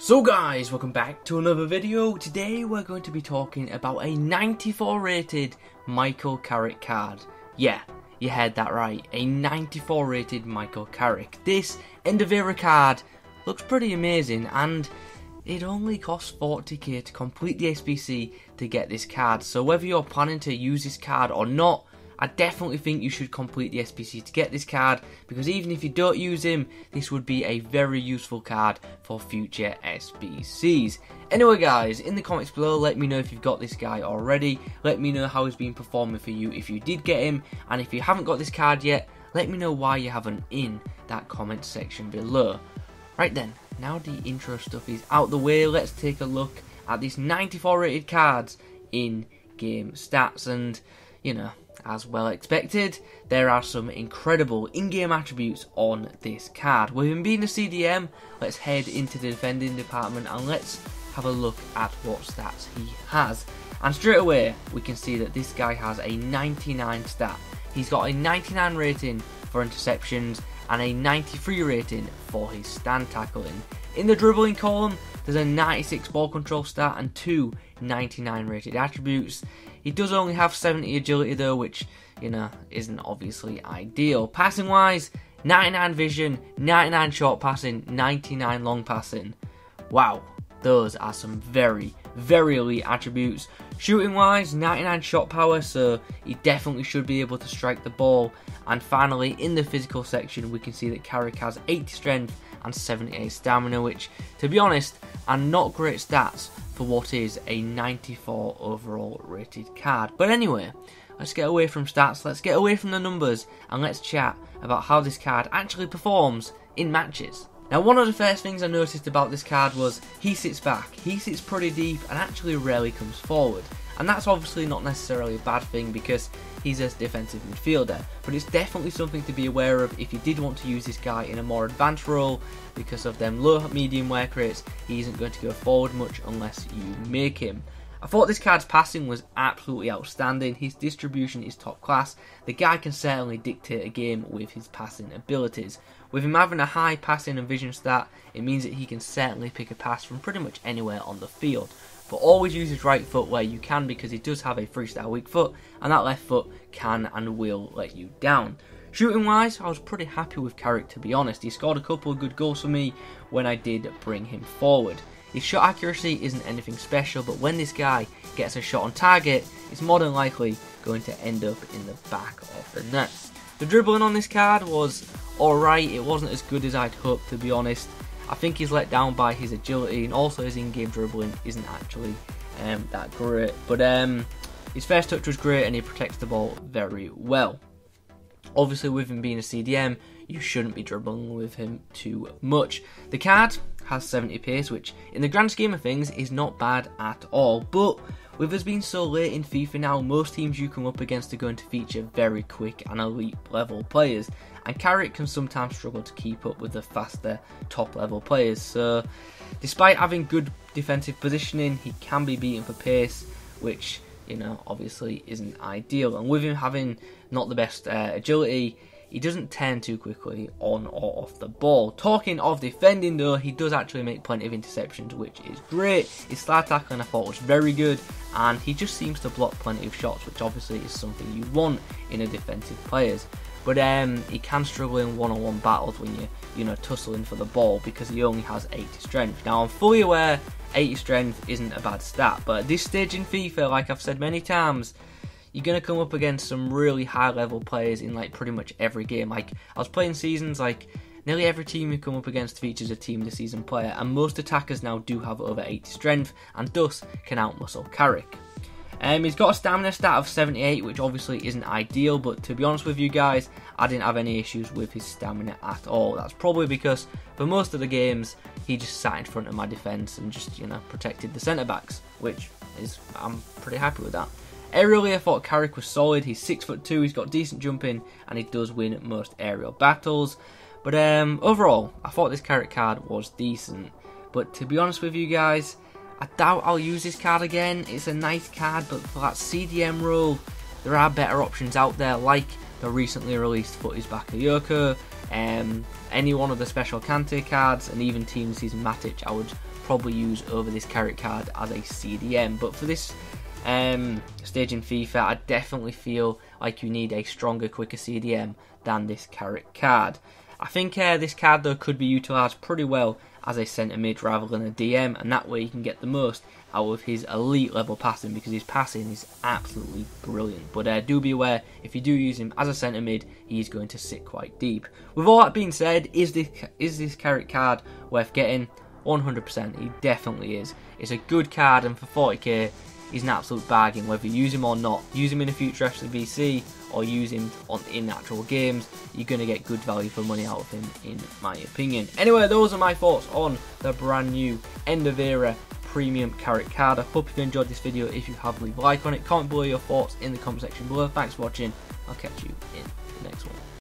So guys, welcome back to another video. Today we're going to be talking about a 94 rated Eoe Carrick card. Yeah, you heard that right, a 94 rated Eoe Carrick. This end of era card looks pretty amazing and it only costs 40k to complete the SBC to get this card. So whether you're planning to use this card or not, I definitely think you should complete the SBC to get this card, because even if you don't use him, this would be a very useful card for future SBCs. Anyway guys, in the comments below, let me know if you've got this guy already. Let me know how he's been performing for you if you did get him, and if you haven't got this card yet, let me know why you haven't in that comment section below. Right then, now the intro stuff is out the way, let's take a look at these 94 rated cards in game stats. And you know, as well expected, there are some incredible in-game attributes on this card. With him being a CDM, let's head into the defending department and let's have a look at what stats he has. And straight away, we can see that this guy has a 99 stat. He's got a 99 rating for interceptions and a 93 rating for his stand tackling. In the dribbling column, there's a 96 ball control stat and two 99 rated attributes. He does only have 70 agility though, which, you know, isn't obviously ideal. Passing wise, 99 vision, 99 short passing, 99 long passing. Wow, those are some very, very elite attributes. Shooting wise, 99 shot power, so he definitely should be able to strike the ball. And finally, in the physical section, we can see that Carrick has 80 strength and 78 stamina, which, to be honest, are not great stats for what is a 94 overall rated card. But anyway, let's get away from stats, let's get away from the numbers, and let's chat about how this card actually performs in matches. Now, one of the first things I noticed about this card was he sits back. He sits pretty deep and actually rarely comes forward. And that's obviously not necessarily a bad thing because he's a defensive midfielder, but it's definitely something to be aware of if you did want to use this guy in a more advanced role. Because of them low medium work rates, he isn't going to go forward much unless you make him. I thought this card's passing was absolutely outstanding. His distribution is top class. The guy can certainly dictate a game with his passing abilities. With him having a high passing and vision stat, it means that he can certainly pick a pass from pretty much anywhere on the field. But always use his right foot where you can, because he does have a freestyle weak foot, and that left foot can and will let you down. Shooting wise, I was pretty happy with Carrick, to be honest. He scored a couple of good goals for me when I did bring him forward. His shot accuracy isn't anything special, but when this guy gets a shot on target, it's more than likely going to end up in the back of the net. The dribbling on this card was alright. It wasn't as good as I'd hoped, to be honest. I think he's let down by his agility, and also his in-game dribbling isn't actually that great. But his first touch was great and he protects the ball very well. Obviously, with him being a CDM, you shouldn't be dribbling with him too much. The card has 70 pace, which in the grand scheme of things is not bad at all. But with us being so late in FIFA now, most teams you come up against are going to feature very quick and elite level players. And Carrick can sometimes struggle to keep up with the faster top level players. So despite having good defensive positioning, he can be beaten for pace, which, you know, obviously isn't ideal. And with him having not the best agility, he doesn't turn too quickly on or off the ball. Talking of defending though, he does actually make plenty of interceptions, which is great. His slide tackling I thought was very good, and he just seems to block plenty of shots, which obviously is something you want in a defensive players. But he can struggle in one-on-one battles when you're tussling for the ball, because he only has 80 strength. Now I'm fully aware 80 strength isn't a bad stat, but at this stage in FIFA, like I've said many times, you're going to come up against some really high level players in like pretty much every game. Like I was playing seasons, like nearly every team you come up against features a team of the season player, and most attackers now do have over 80 strength and thus can outmuscle Carrick. He's got a stamina stat of 78, which obviously isn't ideal, but to be honest with you guys, I didn't have any issues with his stamina at all. That's probably because for most of the games he just sat in front of my defence and just, you know, protected the centre backs, which is, I'm pretty happy with that. Aerially, I thought Carrick was solid. He's 6'2", he's got decent jumping, and he does win most aerial battles. But overall, I thought this Carrick card was decent. But to be honest with you guys, I doubt I'll use this card again. It's a nice card, but for that CDM role, there are better options out there, like the recently released Footies Bakayoko, Any one of the special Kante cards and even Team Season Matic I would probably use over this Carrick card as a CDM. But for this stage in FIFA, I definitely feel like you need a stronger, quicker CDM than this Carrick card. I think this card though could be utilised pretty well as a centre mid rather than a DM, and that way you can get the most out of his elite level passing, because his passing is absolutely brilliant. But do be aware, if you do use him as a centre mid, he's going to sit quite deep. With all that being said, is this Carrick card worth getting? 100%, he definitely is. It's a good card, and for 40k, he's an absolute bargain. Whether you use him or not, use him in a future FCVC or use him in actual games, you're going to get good value for money out of him, in my opinion. Anyway, those are my thoughts on the brand new end of era premium Carrick card. I hope you enjoyed this video. If you have, leave a like on it, comment below your thoughts in the comment section below. Thanks for watching. I'll catch you in the next one.